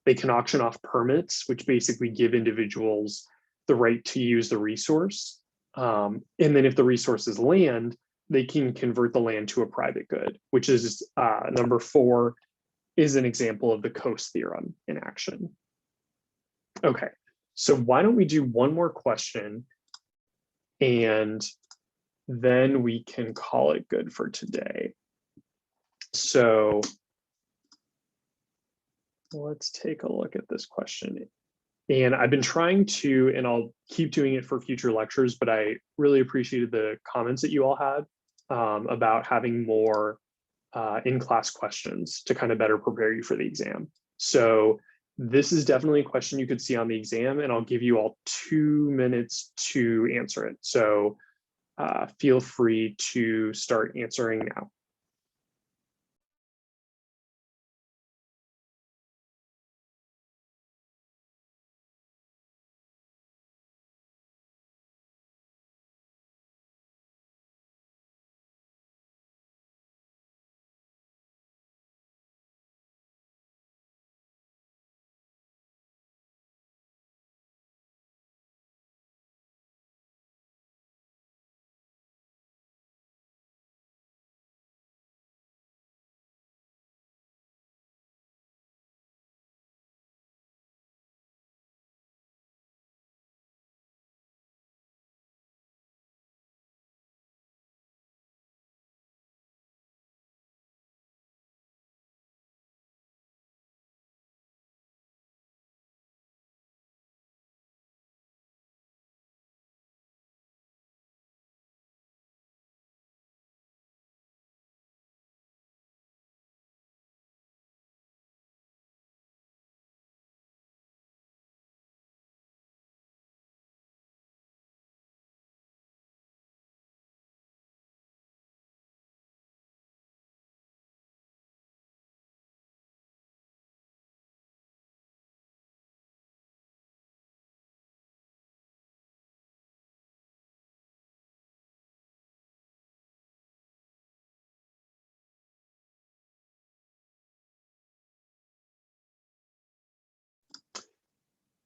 S1: They can auction off permits, which basically give individuals the right to use the resource. And then if the resource is land, they can convert the land to a private good, which is number 4 is an example of the Coase theorem in action. Okay, so why don't we do one more question and then we can call it good for today. So let's take a look at this question. And I've been trying to, and I'll keep doing it for future lectures, but I really appreciated the comments that you all had about having more in-class questions to kind of better prepare you for the exam. So this is definitely a question you could see on the exam, and I'll give you all 2 minutes to answer it. So feel free to start answering now.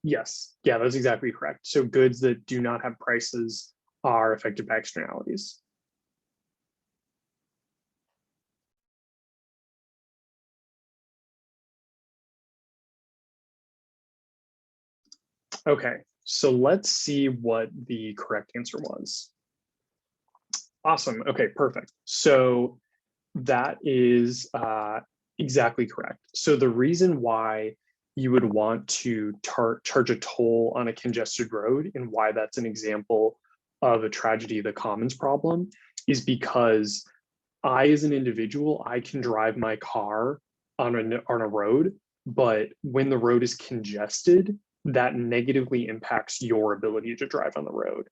S1: Yes, yeah, that's exactly correct. So goods that do not have prices are affected by externalities. Okay, so let's see what the correct answer was. Awesome. Okay, perfect. So that is exactly correct. So the reason why you would want to charge a toll on a congested road and why that's an example of a tragedy of the commons problem is because I, as an individual, I can drive my car on a road, but when the road is congested, that negatively impacts your ability to drive on the road.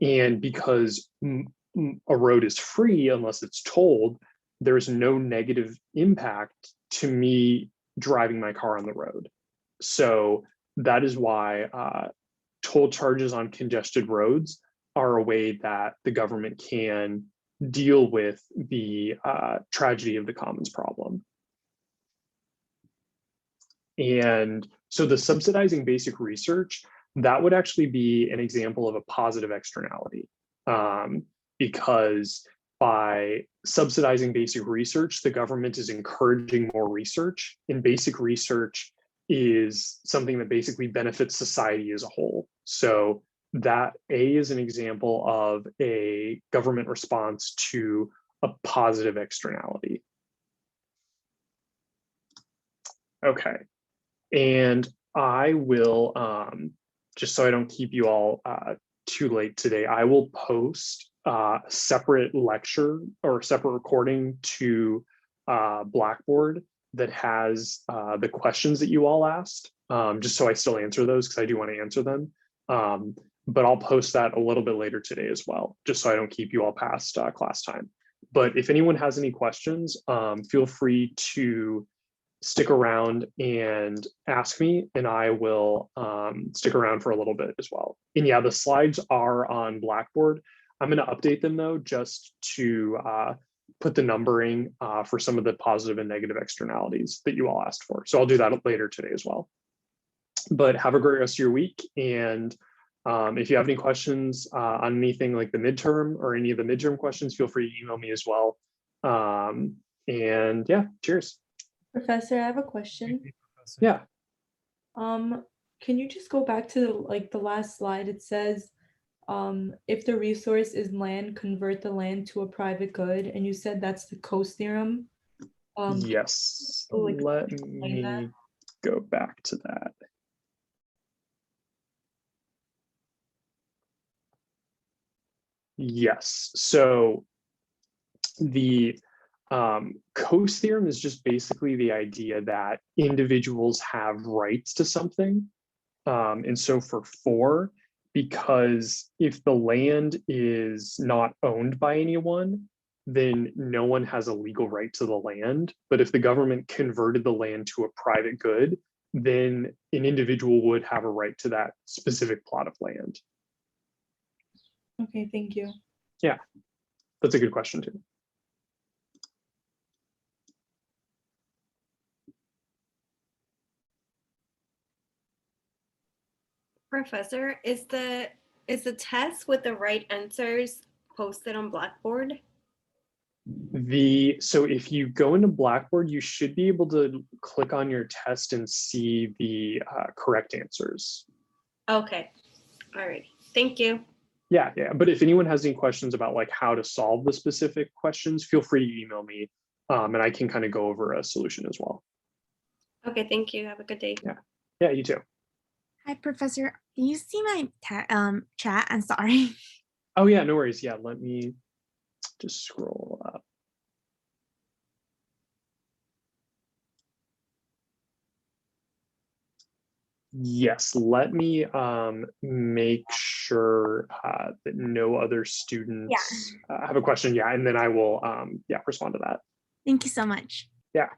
S1: And because a road is free unless it's tolled, there's no negative impact to me driving my car on the road. So that is why toll charges on congested roads are a way that the government can deal with the tragedy of the commons problem. And so the subsidizing basic research, that would actually be an example of a positive externality, because by subsidizing basic research, the government is encouraging more research, and basic research is something that basically benefits society as a whole. So that A is an example of a government response to a positive externality. Okay, and I will, just so I don't keep you all too late today, I will post a separate lecture or separate recording to Blackboard that has the questions that you all asked, just so I still answer those because I do want to answer them. But I'll post that a little bit later today as well, just so I don't keep you all past class time. But if anyone has any questions, feel free to stick around and ask me, and I will stick around for a little bit as well. And yeah, the slides are on Blackboard. I'm going to update them though, just to put the numbering for some of the positive and negative externalities that you all asked for. So I'll do that later today as well. But have a great rest of your week. And if you have any questions on anything like the midterm or any of the midterm questions, feel free to email me as well. And yeah, cheers.
S4: Professor, I have a question.
S1: Yeah.
S4: Can you just go back to like the last slide? It says, if the resource is land, convert the land to a private good. And you said that's the Coase theorem.
S1: Yes.
S4: like,
S1: Let
S4: explain that?
S1: me go back to that. Yes. So the Coase theorem is just basically the idea that individuals have rights to something. And so for 4, because if the land is not owned by anyone, then no one has a legal right to the land. But if the government converted the land to a private good, then an individual would have a right to that specific plot of land.
S4: Okay, thank you.
S1: Yeah, that's a good question too.
S7: Professor, is the test with the right answers posted on Blackboard?
S1: So if you go into Blackboard, you should be able to click on your test and see the correct answers.
S7: Okay, all right, thank you.
S1: Yeah, but if anyone has any questions about like how to solve the specific questions, feel free to email me, and I can kind of go over a solution as well.
S7: Okay, thank you. Have a good day.
S1: Yeah, you too.
S3: Hi, Professor. Can you see my chat? I'm sorry.
S1: Oh yeah, no worries. Yeah, let me just scroll up. Yes, let me make sure that no other students have a question. Yeah, and then I will respond to that.
S3: Thank you so much.
S1: Yeah.